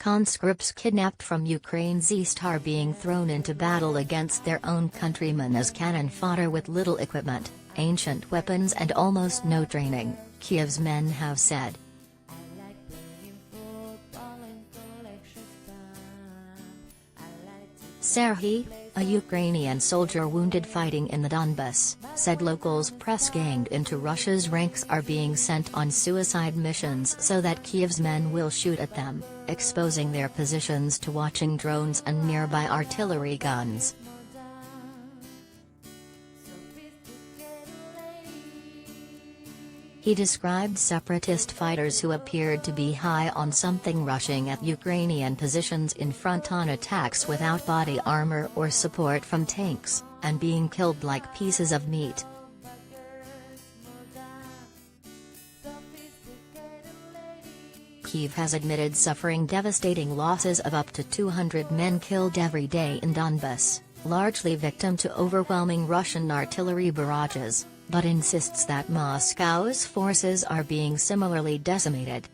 Conscripts kidnapped from Ukraine's east are being thrown into battle against their own countrymen as cannon fodder with little equipment, ancient weapons and almost no training, Kyiv's men have said. Serhii, a Ukrainian soldier wounded fighting in the Donbas, said locals press-ganged into Russia's ranks are being sent on suicide missions so that Kyiv's men will shoot at them, exposing their positions to watching drones and nearby artillery guns. He described separatist fighters who appeared to be high on something rushing at Ukrainian positions in front on attacks without body armor or support from tanks, and being killed like pieces of meat. Kyiv has admitted suffering devastating losses of up to 200 men killed every day in Donbas, largely victim to overwhelming Russian artillery barrages, but insists that Moscow's forces are being similarly decimated.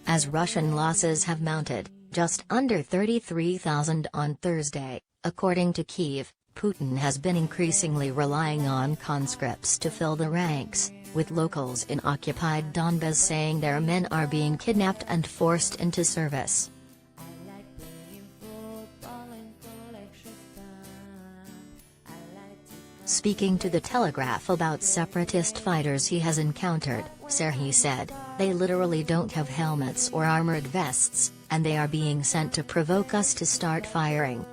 As Russian losses have mounted, just under 33,000 on Thursday, according to Kyiv, Putin has been increasingly relying on conscripts to fill the ranks, with locals in occupied Donbas saying their men are being kidnapped and forced into service. Speaking to The Telegraph about separatist fighters he has encountered, Serhii said, "They literally don't have helmets or armored vests, and they are being sent to provoke us to start firing.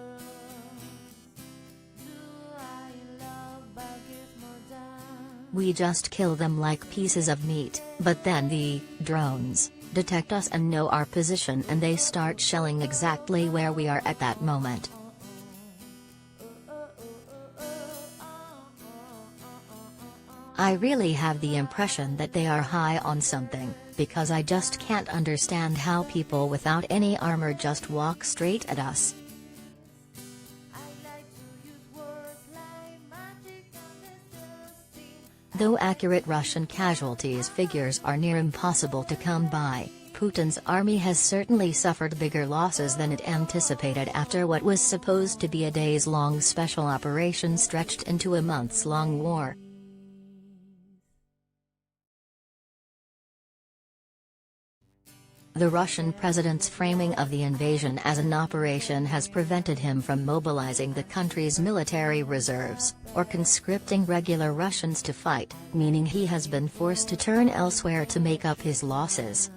We just kill them like pieces of meat, but then the drones detect us and know our position and they start shelling exactly where we are at that moment." I really have the impression that they are high on something, because I just can't understand how people without any armor just walk straight at us. Though accurate Russian casualties figures are near impossible to come by, Putin's army has certainly suffered bigger losses than it anticipated after what was supposed to be a days-long special operation stretched into a months-long war. The Russian president's framing of the invasion as an operation has prevented him from mobilizing the country's military reserves, or conscripting regular Russians to fight, meaning he has been forced to turn elsewhere to make up his losses.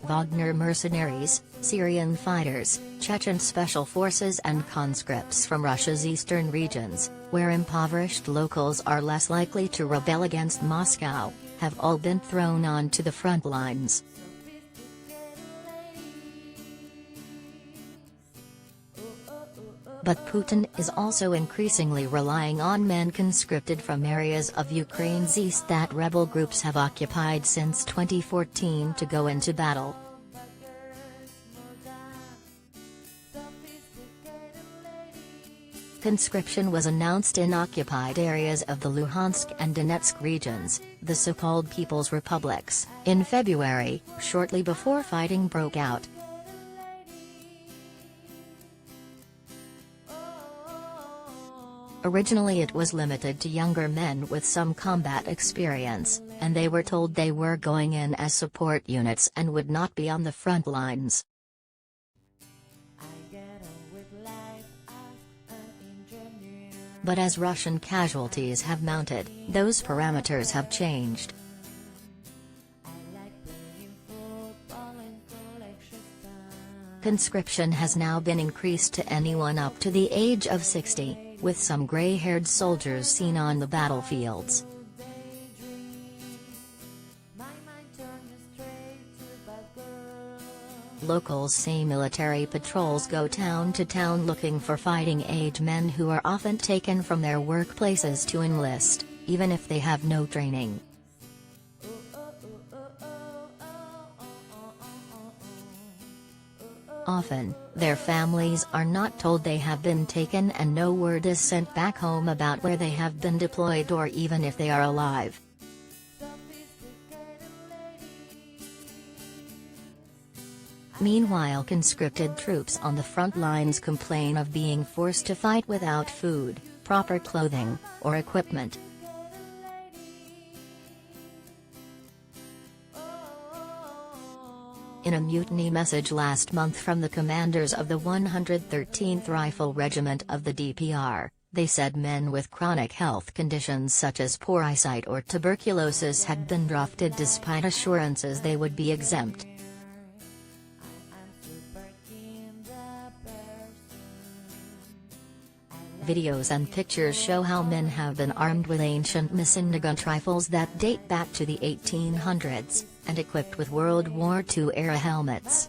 Wagner mercenaries, Syrian fighters, Chechen special forces and conscripts from Russia's eastern regions, where impoverished locals are less likely to rebel against Moscow, have all been thrown onto the front lines. But Putin is also increasingly relying on men conscripted from areas of Ukraine's east that rebel groups have occupied since 2014 to go into battle. Conscription was announced in occupied areas of the Luhansk and Donetsk regions, the so-called People's Republics, in February, shortly before fighting broke out. Originally it was limited to younger men with some combat experience, and they were told they were going in as support units and would not be on the front lines. But as Russian casualties have mounted, those parameters have changed. Conscription has now been increased to anyone up to the age of 60, with some gray-haired soldiers seen on the battlefields. Locals say military patrols go town to town looking for fighting-age men who are often taken from their workplaces to enlist, even if they have no training. Often, their families are not told they have been taken and no word is sent back home about where they have been deployed or even if they are alive. Meanwhile, conscripted troops on the front lines complain of being forced to fight without food, proper clothing, or equipment. In a mutiny message last month from the commanders of the 113th Rifle Regiment of the DPR, they said men with chronic health conditions such as poor eyesight or tuberculosis had been drafted despite assurances they would be exempt. Videos and pictures show how men have been armed with ancient machine-gun rifles that date back to the 1800s, and equipped with World War II-era helmets.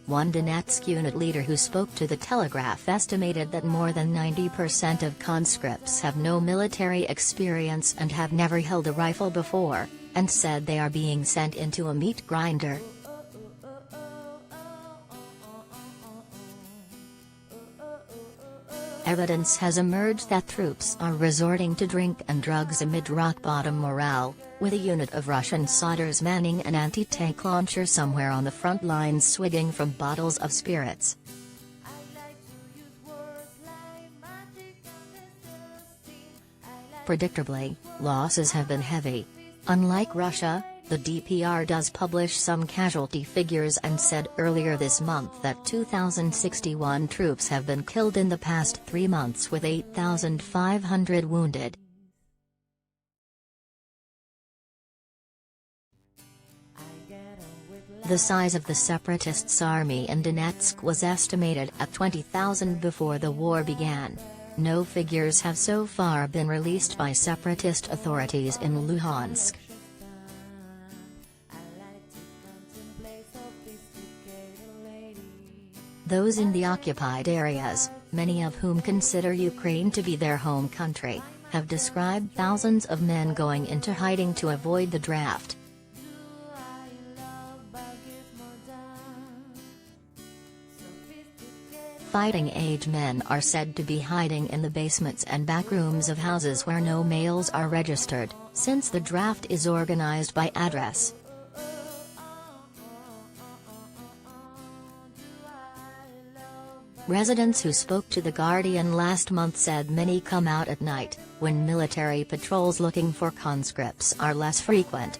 One Donetsk unit leader who spoke to the Telegraph estimated that more than 90% of conscripts have no military experience and have never held a rifle before, and said they are being sent into a meat grinder. Evidence has emerged that troops are resorting to drink and drugs amid rock-bottom morale, with a unit of Russian soldiers manning an anti-tank launcher somewhere on the front lines swigging from bottles of spirits. Predictably, losses have been heavy. Unlike Russia, the DPR does publish some casualty figures and said earlier this month that 2,061 troops have been killed in the past 3 months with 8,500 wounded. The size of the separatists' army in Donetsk was estimated at 20,000 before the war began. No figures have so far been released by separatist authorities in Luhansk. Those in the occupied areas, many of whom consider Ukraine to be their home country, have described thousands of men going into hiding to avoid the draft. Fighting-age men are said to be hiding in the basements and back rooms of houses where no males are registered, since the draft is organized by address. Residents who spoke to The Guardian last month said many come out at night, when military patrols looking for conscripts are less frequent.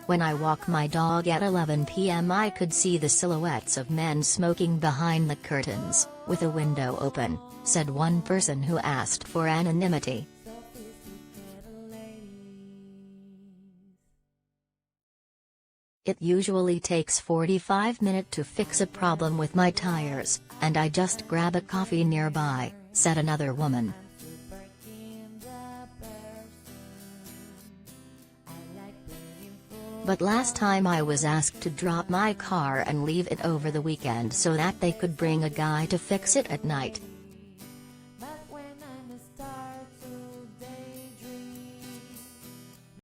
When I walk my dog at 11 p.m. I could see the silhouettes of men smoking behind the curtains, with a window open, said one person who asked for anonymity. It usually takes 45 minutes to fix a problem with my tires, and I just grab a coffee nearby, said another woman. But last time I was asked to drop my car and leave it over the weekend so that they could bring a guy to fix it at night,